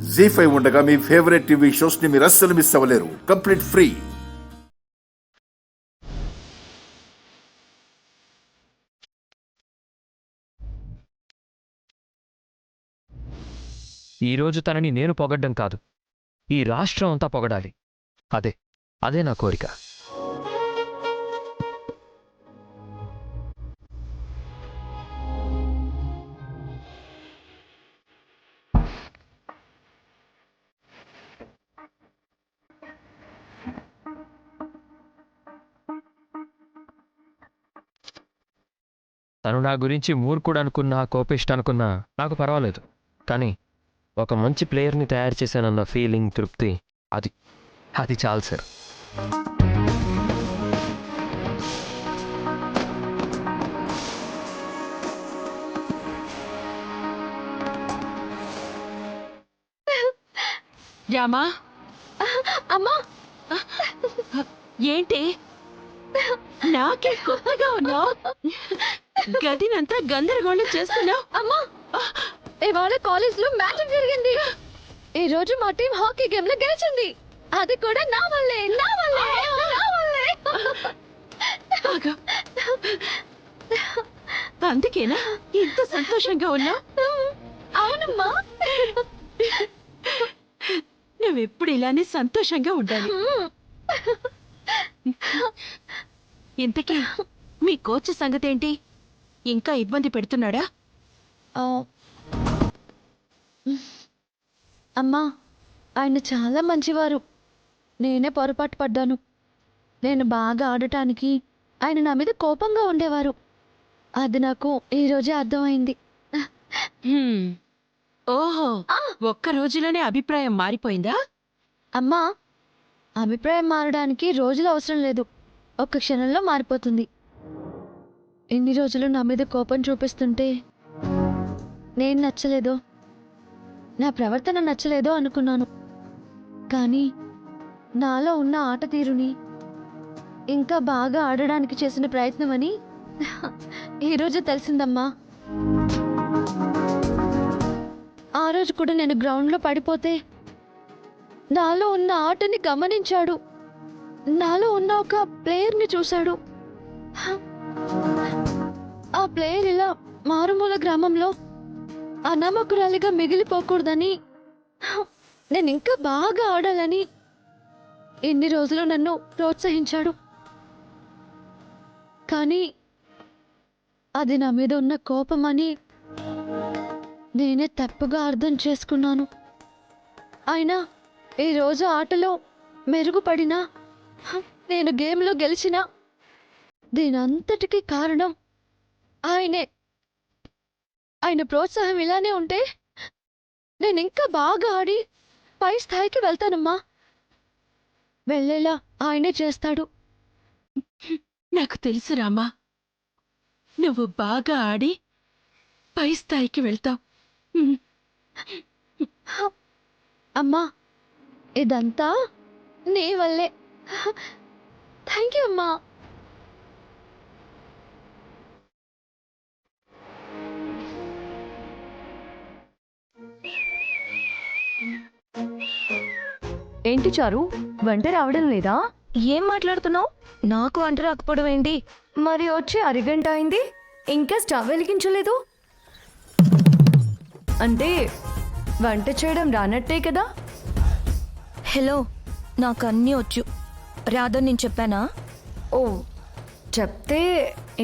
జీ5 ఉండగా మీ favourite TV shows ని మీరు అస్సలు మిస్ అవ్వలేరు. Complete free. ఈరోజు తనని నేను పొగడ్డం కాదు, ఈ రాష్ట్రం అంతా పొగడాలి. అదే నా కోరిక. తను నా గురించి మూర్ఖుడు అనుకున్నా, కోపిష్ట అనుకున్నా నాకు పర్వాలేదు. కానీ ఒక మంచి ప్లేయర్ని తయారు చేశానన్న ఫీలింగ్, తృప్తి, అది చాలు సార్. రామా, అమ్మా, ఏంటి నాకే కొత్తగా ఉన్నావు? గదినంతా గందరగోళం చేస్తున్నావు. అమ్మా, ఇవాళ కాలేజ్ లో మ్యాచ్ జరిగింది. ఈ రోజు మా టీం హాకీ గేమ్ లో గెలిచింది. అది కూడా నా వల్లే. ఆగు. అందుకేనా ఇంత సంతోషంగా ఉన్నావు? అవునమ్మా. నువ్వెప్పుడు ఇలానే సంతోషంగా ఉండాలి. ఇంతకీ మీ కోచ్ సంగతి ఏంటి? ఇంకా ఇబ్బంది పెడుతున్నాడా? అమ్మా, ఆయన చాలా మంచివారు. నేనే పొరపాటు పడ్డాను. నేను బాగా ఆడటానికి ఆయన నా మీద కోపంగా ఉండేవారు. అది నాకు ఈరోజే అర్థమైంది. ఓహో, ఒక్క రోజులోనే అభిప్రాయం మారిపోయిందా? అమ్మా, అభిప్రాయం మారడానికి రోజులు అవసరం లేదు, ఒక్క క్షణంలో మారిపోతుంది. ఇన్ని రోజులు నా మీద కోపం చూపిస్తుంటే నేను నచ్చలేదో, నా ప్రవర్తన నచ్చలేదో అనుకున్నాను. కానీ నాలో ఉన్న ఆట తీరుని ఇంకా బాగా ఆడడానికి చేసిన ప్రయత్నమని ఈరోజు తెలిసిందమ్మా. ఆ రోజు కూడా నేను గ్రౌండ్లో పడిపోతే నాలో ఉన్న ఆటని గమనించాడు. నాలో ఉన్న ఒక ప్లేయర్ని చూశాడు. ఆ ప్లేయర్ ఇలా మారుమూల గ్రామంలో అనామకురాలిగా మిగిలిపోకూడదని, నేను ఇంకా బాగా ఆడాలని ఇన్ని రోజులు నన్ను ప్రోత్సహించాడు. కానీ అది నా మీద ఉన్న కోపమని నేనే తప్పుగా అర్థం చేసుకున్నాను. అయినా ఈరోజు ఆటలో మెరుగుపడినా, నేను గేమ్లో గెలిచినా దీనంతటికీ కారణం ఆయనే. ఆయన ప్రోత్సాహం ఇలానే ఉంటే నేను ఇంకా బాగా ఆడి పై స్థాయికి వెళ్తానమ్మా. వెళ్ళేలా ఆయనే చేస్తాడు. నాకు తెలుసు రామా, నువ్వు బాగా ఆడి పై స్థాయికి వెళ్తావు. అమ్మా, ఇదంతా నీ వల్లే. థ్యాంక్ యూ అమ్మా. ఏంటి చారు, వంట రావడం లేదా? ఏం మాట్లాడుతున్నావు? నాకు వంట రాకపోవడం ఏంటి? మరి వచ్చి అరగంట అయింది, ఇంకా స్టవ్ వెలిగించలేదు అంటే వంట చేయడం రానట్టే కదా? హలో, నాకు అన్నీ వచ్చు. రాదని నేను చెప్పానా? ఓ, చెప్తే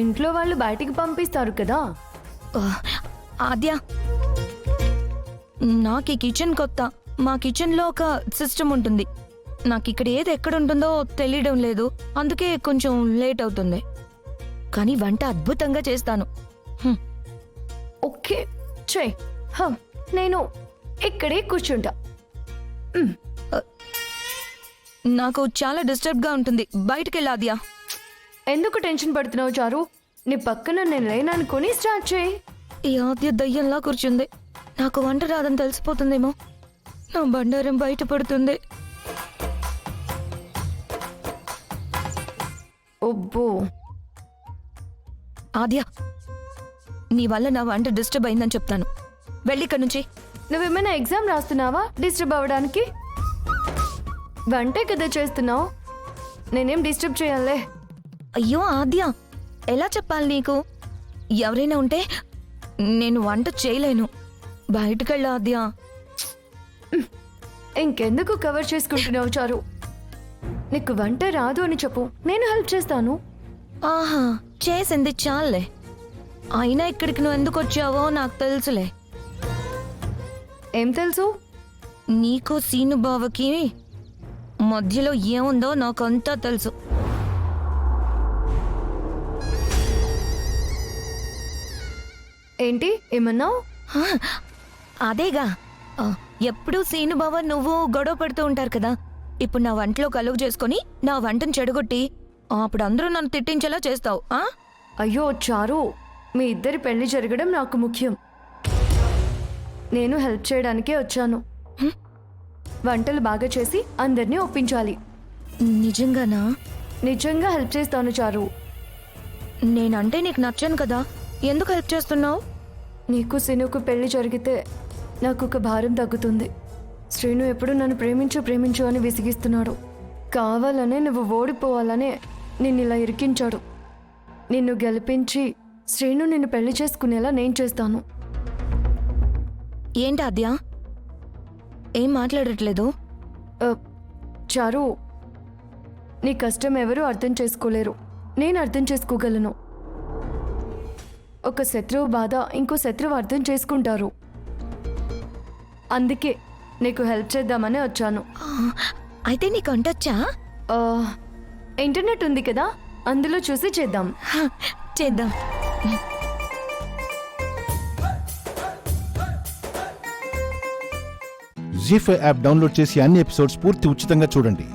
ఇంట్లో వాళ్ళు బయటికి పంపిస్తారు కదా. ఆద్య, నాకు ఈ కిచెన్ కొత్త. మా కిచెన్లో ఒక సిస్టమ్ ఉంటుంది. నాకు ఇక్కడ ఏది ఎక్కడ ఉంటుందో తెలియడం లేదు, అందుకే కొంచెం లేట్ అవుతుంది. కానీ వంట అద్భుతంగా చేస్తాను. ఓకే, చెయ్. నేను ఇక్కడే కూర్చుంటా. నాకు చాలా డిస్టర్బ్గా ఉంటుంది, బయటికి వెళ్ళాద్యా. ఎందుకు టెన్షన్ పడుతున్నావు చారు? నీ పక్కన నేను లేననుకుని స్టార్ట్ చేయి. ఈ ఆద్య దయ్యంలా కూర్చుంది. నాకు వంట రాదని తెలిసిపోతుందేమో. నా బండారం బయటపడుతుంది. ఒబ్బో, ఆద్య, నీ వల్ల నా వంట డిస్టర్బ్ అయిందని చెప్తాను. వెళ్ళి ఇక్కడి నుంచి. నువ్వేమైనా ఎగ్జామ్ రాస్తున్నావా డిస్టర్బ్ అవ్వడానికి? వంటే కదా చేస్తున్నావు, నేనేం డిస్టర్బ్ చేయాలే. అయ్యో ఆద్య, ఎలా చెప్పాలి నీకు? ఎవరైనా ఉంటే నేను వంట చేయలేను. బయటకెళ్ళా ఆద్య. ఇంకెందుకు కవర్ చేసుకుంటున్నావు చారు? నీకు వంట రాదు అని చెప్పు, నేను హెల్ప్ చేస్తాను. ఆహా, చేసింది చాలే. అయినా ఇక్కడికి నువ్వు ఎందుకు వచ్చావో నాకు తెలుసులే. ఏం తెలుసు? నీకు సీను బావకి మధ్యలో ఏముందో నాకంతా తెలుసు. ఏంటి ఏమన్నావు? హా, అదేగా, ఎప్పుడూ సీను బావ నువ్వు గొడవ పడుతూ ఉంటారు కదా. ఇప్పుడు నా వంటలో కలుగు చేసుకొని నా వంటను చెడగొట్టి అప్పుడు అందరూ నన్ను తిట్టించేలా చేస్తావు. అయ్యో చారు, మీ ఇద్దరి పెళ్లి జరగడం నాకు ముఖ్యం. నేను హెల్ప్ చేయడానికే వచ్చాను. వంటలు బాగా చేసి అందరినీ ఒప్పించాలి. నిజంగానా? నిజంగా హెల్ప్ చేస్తాను చారు. నేనంటే నీకు నచ్చాను కదా, ఎందుకు హెల్ప్ చేస్తున్నావు? నీకు సినుకు పెళ్లి జరిగితే నాకు ఒక భారం తగ్గుతుంది. శ్రీను ఎప్పుడు నన్ను ప్రేమించు అని విసిగిస్తున్నాడు. కావాలనే నువ్వు ఓడిపోవాలనే నిన్ను ఇలా ఇరికించాడు. నిన్ను గెలిపించి శ్రీను నిన్ను పెళ్లి చేసుకునేలా నేను చేస్తాను. ఏంటి ఆద్య, ఏం మాట్లాడట్లేదు? చారు, నీ కష్టం ఎవరూ అర్థం చేసుకోలేరు, నేను అర్థం చేసుకోగలను. ఒక శత్రువు బాధ ఇంకో శత్రువు అర్థం చేసుకుంటారు. అందుకే నీకు హెల్ప్ చేద్దామని వచ్చాను. అయితే నీకు వంటొచ్చా? ఇంటర్నెట్ ఉంది కదా, అందులో చూసి చేద్దాం. చేద్దాం. జీ5 యాప్ డౌన్లోడ్ చేసి అన్ని ఎపిసోడ్స్ పూర్తి ఉచితంగా చూడండి.